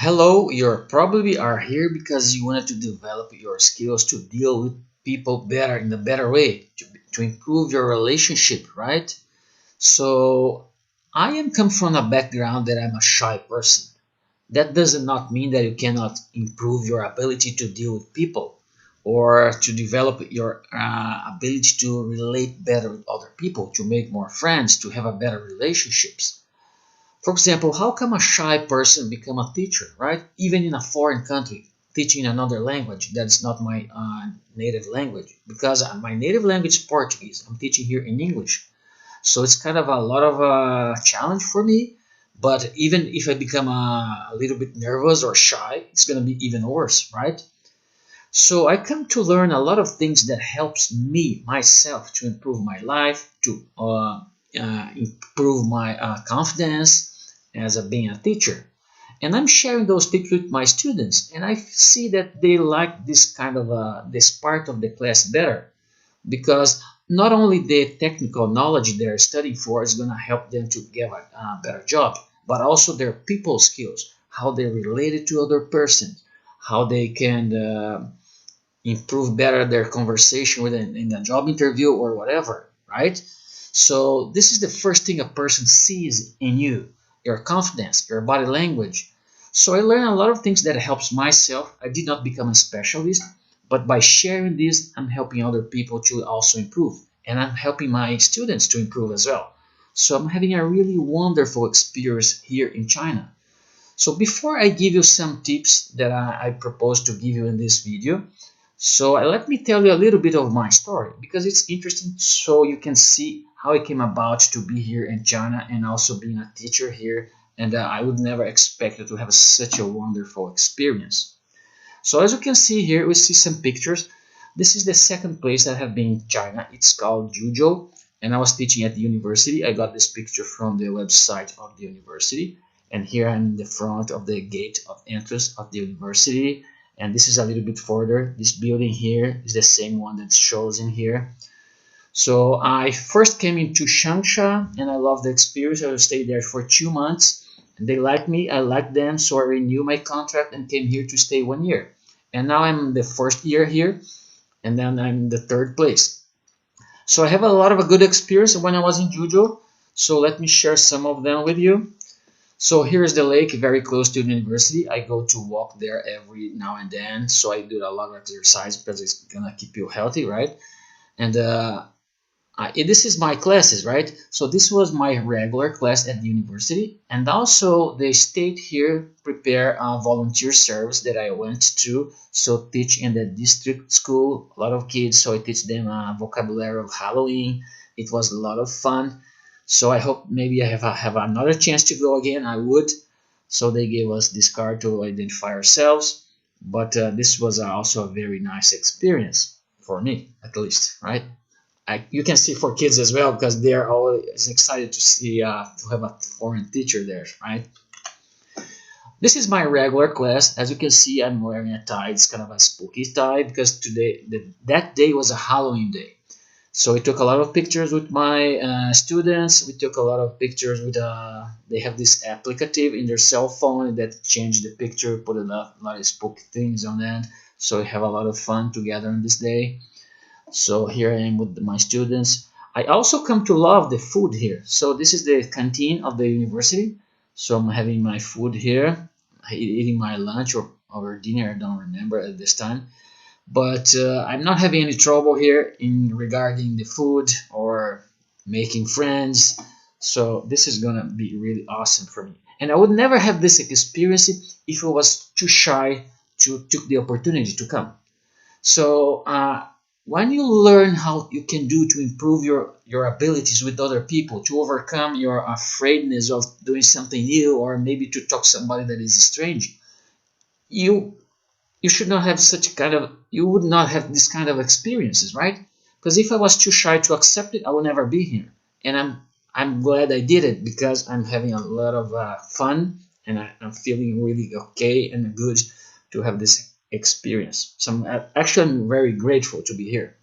Hello, you probably are here because you wanted to develop your skills to deal with people better in a better way, to improve your relationship, right? So, I am come from a background that I'm a shy person. That does not mean that you cannot improve your ability to deal with people or to develop your ability to relate better with other people, to make more friends, to have a better relationships. For example, how come a shy person become a teacher, right? Even in a foreign country, teaching another language that's not my native language. Because my native language is Portuguese. I'm teaching here in English. So it's kind of a lot of a challenge for me. But even if I become a little bit nervous or shy, it's going to be even worse, right? So I come to learn a lot of things that helps me, myself, to improve my life, to improve my confidence as a being a teacher. And I'm sharing those tips with my students, and I see that they like this kind of this part of the class better because not only the technical knowledge they're studying for is going to help them to get a better job, but also their people skills, how they related to other persons, how they can improve better their conversation with in a job interview or whatever, right? So this is the first thing a person sees in you, your confidence, your body language. So I learned a lot of things that helps myself. I did not become a specialist, but by sharing this, I'm helping other people to also improve, and I'm helping my students to improve as well. So I'm having a really wonderful experience here in China. So before I give you some tips that I propose to give you in this video, so let me tell you a little bit of my story because it's interesting so you can see how I came about to be here in China and also being a teacher here. And I would never expect to have such a wonderful experience. So as you can see here, we see some pictures. This is the second place I have been in China. It's called Juzhou, and I was teaching at the university. I got this picture from the website of the university, and here I'm in the front of the gate of entrance of the university. And this is a little bit further. This building here is the same one that shows in here. So I first came into Changsha and I loved the experience. I stayed there for 2 months and they liked me. I liked them. So I renewed my contract and came here to stay 1 year. And now I'm the first year here and then I'm the third place. So I have a lot of a good experience when I was in Juzhou. So let me share some of them with you. So here's the lake very close to the university. I go to walk there every now and then. So I do a lot of exercise because it's gonna keep you healthy, right? And this is my classes, right? So this was my regular class at the university, and also the state here prepare a volunteer service that I went to. So teach in the district school, a lot of kids. So I teach them vocabulary of Halloween. It was a lot of fun. So I hope maybe I have another chance to go again. I would. So they gave us this card to identify ourselves. But this was also a very nice experience for me, at least, right? You can see for kids as well because they're always excited to see to have a foreign teacher there, right? This is my regular class. As you can see, I'm wearing a tie. It's kind of a spooky tie because that day was a Halloween day. So we took a lot of pictures with my students. We took a lot of pictures with they have this applicative in their cell phone that changed the picture, put a lot of spooky things on it. So we have a lot of fun together on this day. So here I am with my students. I also come to love the food here. So this is the canteen of the university. So I'm having my food here, eating my lunch or dinner. I don't remember at this time. But I'm not having any trouble here in regarding the food or making friends. So this is gonna be really awesome for me. And I would never have this experience if I was too shy to take the opportunity to come. So when you learn how you can do to improve your abilities with other people, to overcome your afraidness of doing something new, or maybe to talk to somebody that is strange, you you should not have such kind of you would not have this kind of experiences, right? Because if I was too shy to accept it, I would never be here. And I'm glad I did it because I'm having a lot of fun and I'm feeling really okay and good to have this experience. So actually I'm very grateful to be here.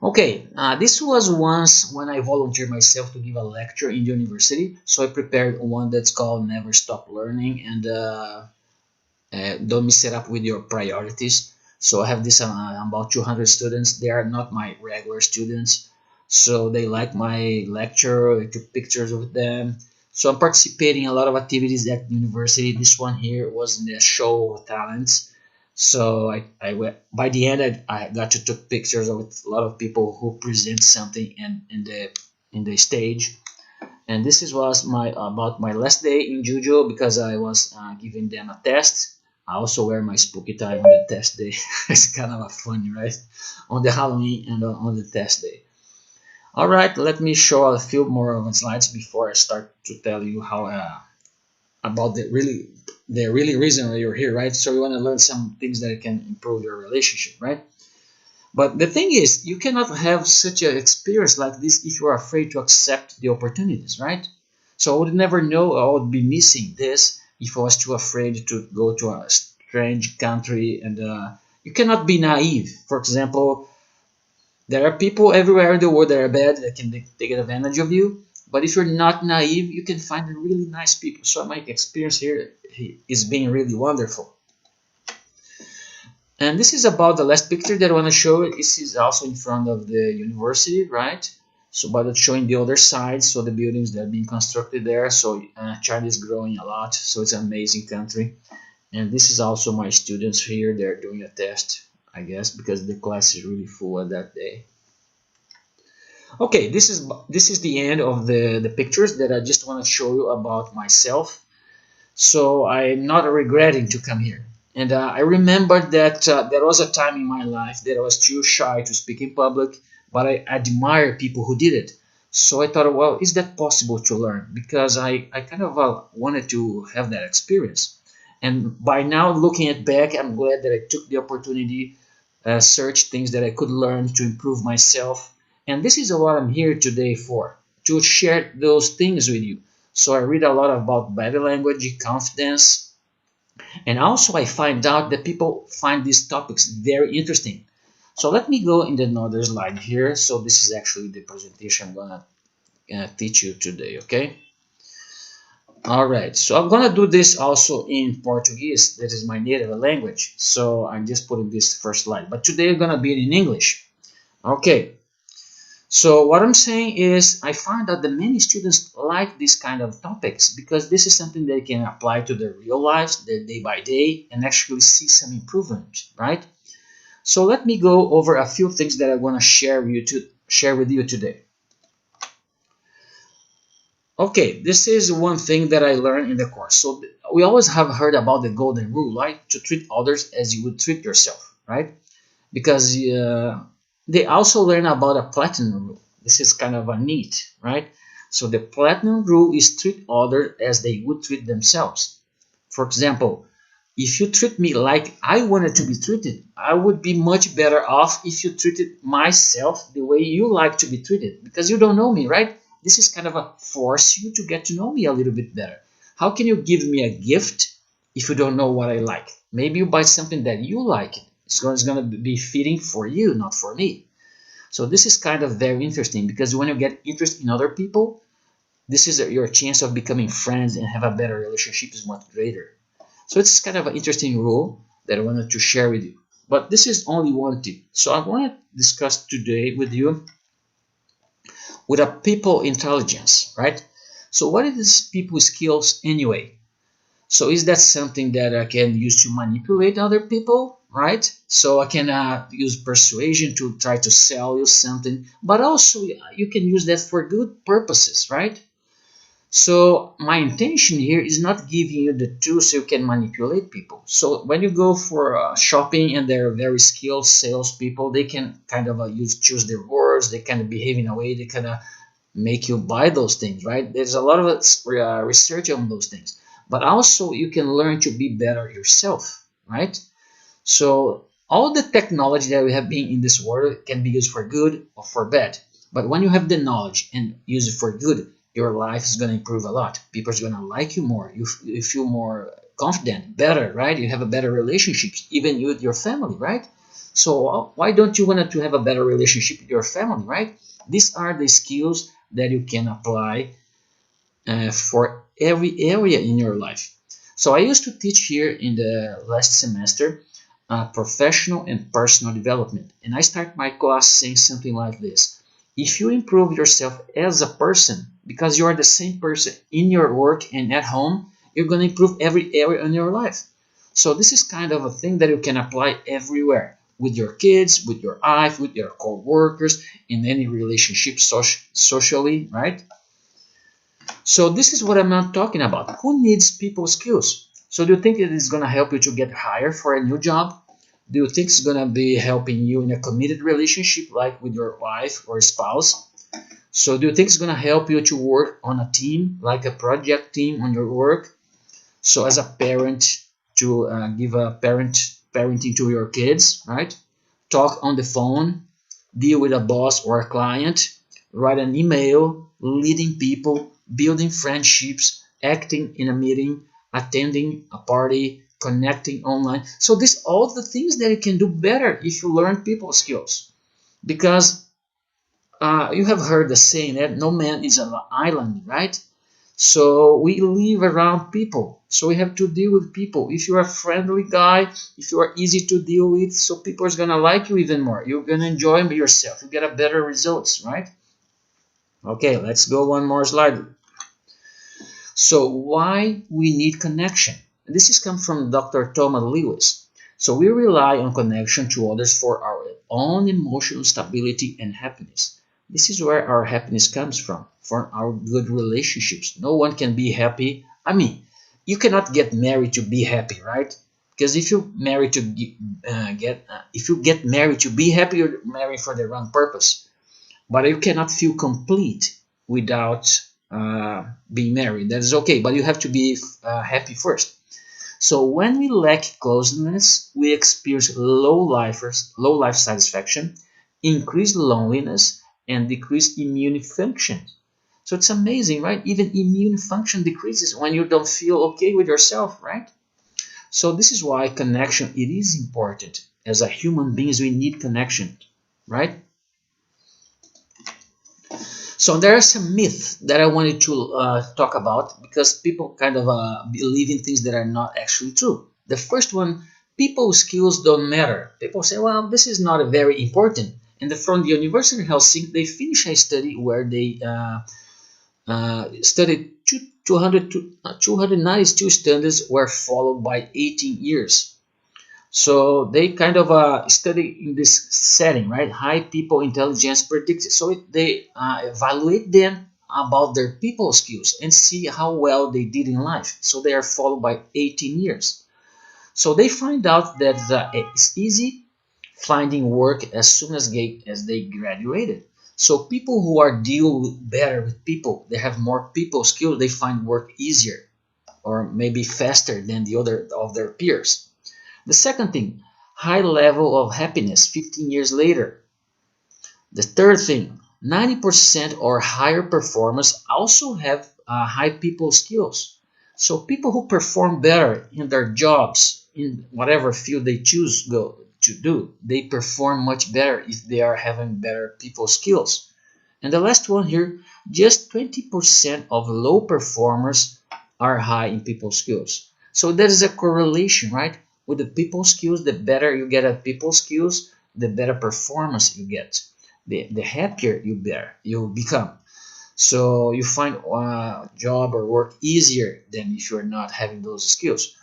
Okay, this was once when I volunteered myself to give a lecture in the university. So I prepared one that's called Never Stop Learning and don't mix it up with your priorities. So I have this about 200 students. They are not my regular students. So they like my lecture. I took pictures with them. So I'm participating in a lot of activities at the university. This one here was in the show of talents. So by the end I got to take pictures with a lot of people who present something in the stage. And this is was my about my last day in Juju because I was giving them a test. I also wear my spooky tie on the test day. It's kind of a funny, right? On the Halloween and on the test day. All right, let me show a few more of the slides before I start to tell you how about the really reason why you're here, right? So you want to learn some things that can improve your relationship, right? But the thing is, you cannot have such an experience like this if you are afraid to accept the opportunities, right? So I would never know I would be missing this if I was too afraid to go to a strange country. And you cannot be naive. For example, there are people everywhere in the world that are bad that can take advantage of you. But if you're not naive, you can find really nice people. So my experience here is being really wonderful. And this is about the last picture that I want to show. This is also in front of the university, right? So, but it's showing the other side, so the buildings that are being constructed there. So China is growing a lot, so it's an amazing country. And this is also my students here. They're doing a test, I guess, because the class is really full at that day. Okay, this is the end of the pictures that I just want to show you about myself. So I'm not regretting to come here. And I remember that there was a time in my life that I was too shy to speak in public, but I admire people who did it. So I thought, well, is that possible to learn? Because I kind of wanted to have that experience. And by now, looking at back, I'm glad that I took the opportunity, searched things that I could learn to improve myself. And this is what I'm here today for, to share those things with you. So I read a lot about body language, confidence, and also I find out that people find these topics very interesting. So let me go in another slide here. So this is actually the presentation I'm gonna teach you today, okay? All right, so I'm gonna do this also in Portuguese. That is my native language. So I'm just putting this first slide, but today I'm gonna be in English. Okay, so what I'm saying is I find that the many students like this kind of topics because this is something they can apply to their real lives, their day by day, and actually see some improvement, right? So let me go over a few things that I want to share with you today. Okay, this is one thing that I learned in the course. So we always have heard about the golden rule, right? To treat others as you would treat yourself, right? Because they also learn about a platinum rule. This is kind of a neat, right? So the platinum rule is treat others as they would treat themselves. For example, if you treat me like I wanted to be treated, I would be much better off if you treated myself the way you like to be treated because you don't know me, right? This is kind of a force you to get to know me a little bit better. How can you give me a gift if you don't know what I like? Maybe you buy something that you like. It's going to be fitting for you, not for me. So this is kind of very interesting because when you get interest in other people, this is your chance of becoming friends and have a better relationship is much greater. So it's kind of an interesting rule that I wanted to share with you. But this is only one tip. So I want to discuss today with you with a people intelligence, right? So what is people skills anyway? So is that something that I can use to manipulate other people, right? So I can use persuasion to try to sell you something, but also you can use that for good purposes, right? So my intention here is not giving you the tools so you can manipulate people. So when you go for shopping and they're very skilled salespeople, they can kind of choose their words, they kind of behave in a way they kind of make you buy those things, right? There's a lot of research on those things, but also you can learn to be better yourself, right? So all the technology that we have been in this world can be used for good or for bad. But when you have the knowledge and use it for good, your life is going to improve a lot. People are going to like you more. You feel more confident, better, right? You have a better relationship, even with your family, right? So why don't you want to have a better relationship with your family, right? These are the skills that you can apply for every area in your life. So I used to teach here in the last semester professional and personal development. And I start my class saying something like this. If you improve yourself as a person, because you are the same person in your work and at home, you're going to improve every area in your life. So this is kind of a thing that you can apply everywhere with your kids, with your wife, with your co-workers, in any relationship socially, right? So this is what I'm not talking about. Who needs people skills? So do you think it is going to help you to get hired for a new job? Do you think it's going to be helping you in a committed relationship like with your wife or spouse? So do you think it's going to help you to work on a team, like a project team on your work? So as a parent, to give a parenting to your kids, right? Talk on the phone, deal with a boss or a client, write an email, leading people, building friendships, acting in a meeting, attending a party, connecting online. So this all the things that you can do better if you learn people skills. Because you have heard the saying that no man is an island, right? So we live around people. So we have to deal with people. If you're a friendly guy, if you are easy to deal with, so people are gonna like you even more. You're gonna enjoy yourself. You get a better results, right? Okay, let's go one more slide. So why we need connection? This is come from Dr. Thomas Lewis. So we rely on connection to others for our own emotional stability and happiness. This is where our happiness comes from our good relationships. No one can be happy. I mean, you cannot get married to be happy, right? Because if you marry to if you get married to be happy, you're married for the wrong purpose. But you cannot feel complete without being married. That is okay, but you have to be happy first. So when we lack closeness, we experience low life satisfaction, increased loneliness, and decreased immune function. So it's amazing, right? Even immune function decreases when you don't feel okay with yourself, right? So this is why connection it is important. As a human beings, we need connection, right? So there are some myths that I wanted to talk about because people kind of believe in things that are not actually true. The first one, people skills don't matter. People say, well, this is not a very important. And from the University of Helsinki, they finished a study where they studied 292 students were followed by 18 years. So they kind of study in this setting, right? High people intelligence predicted. So they evaluate them about their people skills and see how well they did in life. So they are followed by 18 years. So they find out that it's easy finding work as soon as they graduated. So people who are deal better with people, they have more people skills, they find work easier or maybe faster than the other of their peers. The second thing, high level of happiness 15 years later. The third thing, 90% or higher performers also have high people skills. So people who perform better in their jobs, in whatever field they choose go to do, they perform much better if they are having better people skills. And the last one here, just 20% of low performers are high in people skills. So there is a correlation, right? With the people skills, the better you get at people skills, the better performance you get. The happier you become. So you find a job or work easier than if you're not having those skills.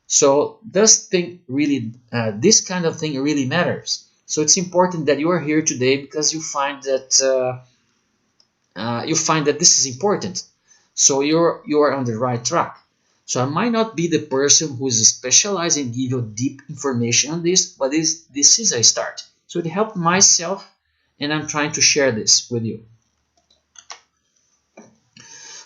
So this kind of thing really matters. So it's important that you are here today because you find that this is important. So you are on the right track. So I might not be the person who is specialized in give you deep information on this, but this is a start. So it helped myself, and I'm trying to share this with you.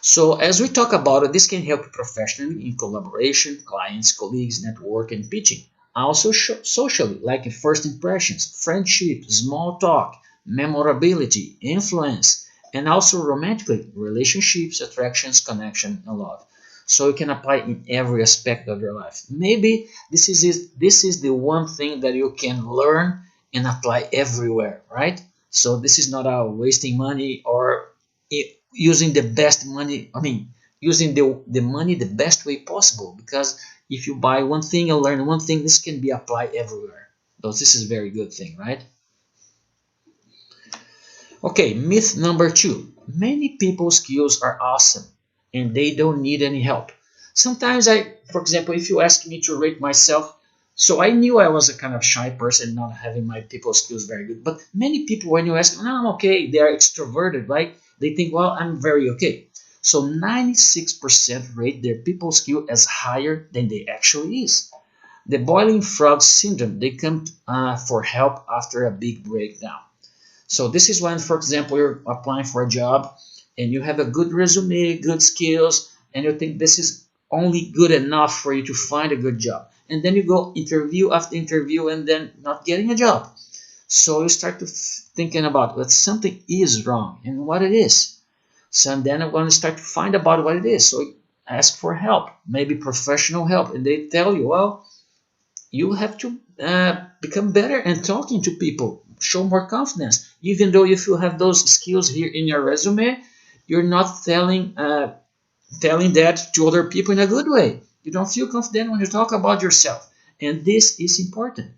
So as we talk about it, this can help you professionally in collaboration, clients, colleagues, network, and pitching. Also socially, like first impressions, friendship, small talk, memorability, influence, and also romantically, relationships, attractions, connection, and love. So you can apply in every aspect of your life. Maybe this is the one thing that you can learn and apply everywhere, right? So this is not wasting money or using the best money. I mean, using the money the best way possible, because if you buy one thing and learn one thing, this can be applied everywhere. So this is a very good thing, right? Okay, myth number two. Many people's skills are awesome and they don't need any help. Sometimes for example, if you ask me to rate myself, so I knew I was a kind of shy person, not having my people skills very good. But many people, when you ask them, no, I'm okay, they are extroverted, right? They think, well, I'm very okay. So 96% rate their people skill as higher than they actually is. The boiling frog syndrome, they come for help after a big breakdown. So this is when, for example, you're applying for a job and you have a good resume, good skills, and you think this is only good enough for you to find a good job. And then you go interview after interview and then not getting a job. So you start to thinking about what something is wrong and what it is. So then I'm going to start to find about what it is. So ask for help, maybe professional help, and they tell you, well, you have to become better and talking to people, show more confidence. Even though if you have those skills here in your resume, you're not telling that to other people in a good way. You don't feel confident when you talk about yourself, and this is important.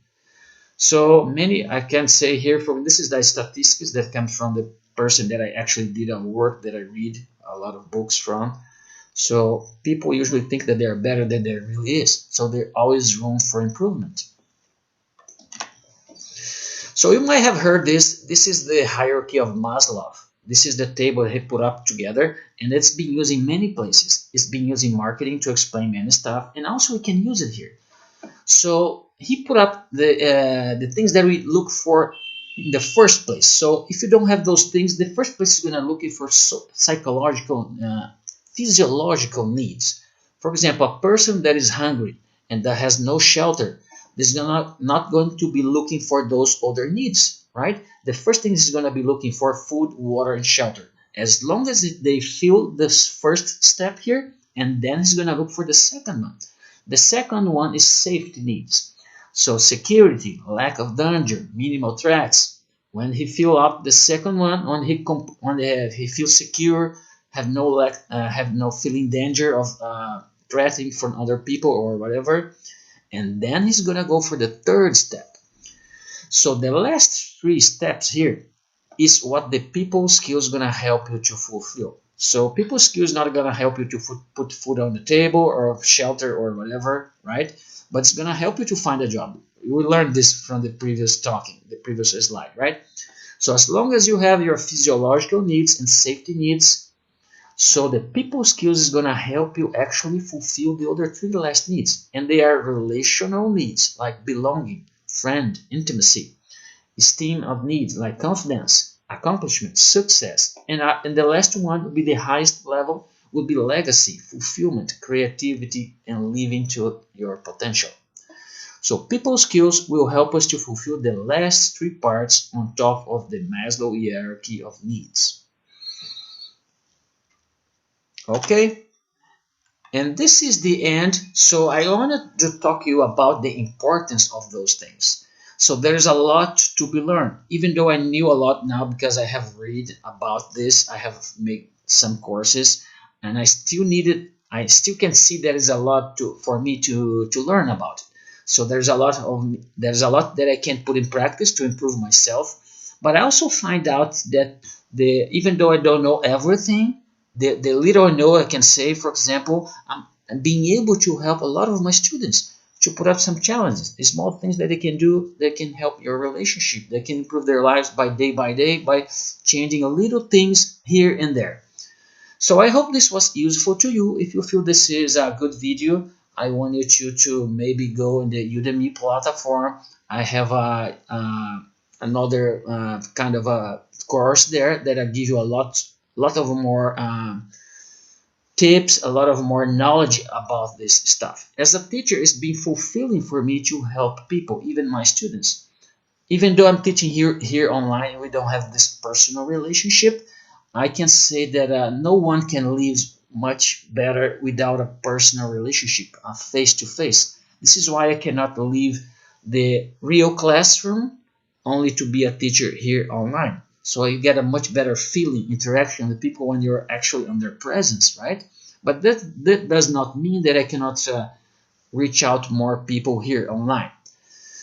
So many, I can say here, from this is the statistics that comes from the person that I actually did a work that I read a lot of books from. So people usually think that they are better than there really is. So there's always room for improvement. So you might have heard this. This is the hierarchy of Maslow. This is the table he put up together, and it's been used in many places. It's been used in marketing to explain many stuff, and also we can use it here. So he put up the things that we look for in the first place. So if you don't have those things, the first place is going to look for psychological, physiological needs. For example, a person that is hungry and that has no shelter is not going to be looking for those other needs, right? The first thing is going to be looking for food, water, and shelter. As long as they feel this first step here, and then he's going to look for the second one. The second one is safety needs. So security, lack of danger, minimal threats. When he fill up the second one, when he feels secure, have no feeling danger of threatening from other people or whatever, and then he's gonna go for the third step. So the last three steps here is what the people skills gonna help you to fulfill. So people skills not gonna help you to put food on the table or shelter or whatever, right? But it's gonna help you to find a job. We learned this from the previous slide, right? So as long as you have your physiological needs and safety needs, so the people skills is gonna help you actually fulfill the other three last needs, and they are relational needs like belonging, friend, intimacy, esteem of needs like confidence, accomplishment, success, and the last one would be the highest level would be legacy, fulfillment, creativity, and living to your potential. So people skills will help us to fulfill the last three parts on top of the Maslow hierarchy of needs. Okay, and this is the end. So I wanted to talk to you about the importance of those things. So there's a lot to be learned. Even though I knew a lot now because I have read about this, I have made some courses, and I still can see there is a lot for me to learn about. So there's a lot that I can put in practice to improve myself. But I also find out that even though I don't know everything, the little I know I can say, for example, I'm being able to help a lot of my students to put up some challenges, the small things that they can do that can help your relationship, that can improve their lives by day by changing a little things here and there. So I hope this was useful to you. If you feel this is a good video, I wanted you to maybe go in the Udemy platform. I have another kind of a course there that I give you lot of more tips, a lot of more knowledge about this stuff. As a teacher, it's been fulfilling for me to help people, even my students. Even though I'm teaching here online, we don't have this personal relationship. I can say that no one can live much better without a personal relationship, a face to face. This is why I cannot leave the real classroom only to be a teacher here online. So you get a much better feeling, interaction with people when you're actually on their presence, right? But that does not mean that I cannot reach out to more people here online.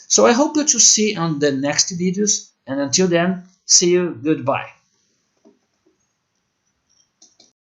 So I hope you to see on the next videos, and until then, see you, goodbye.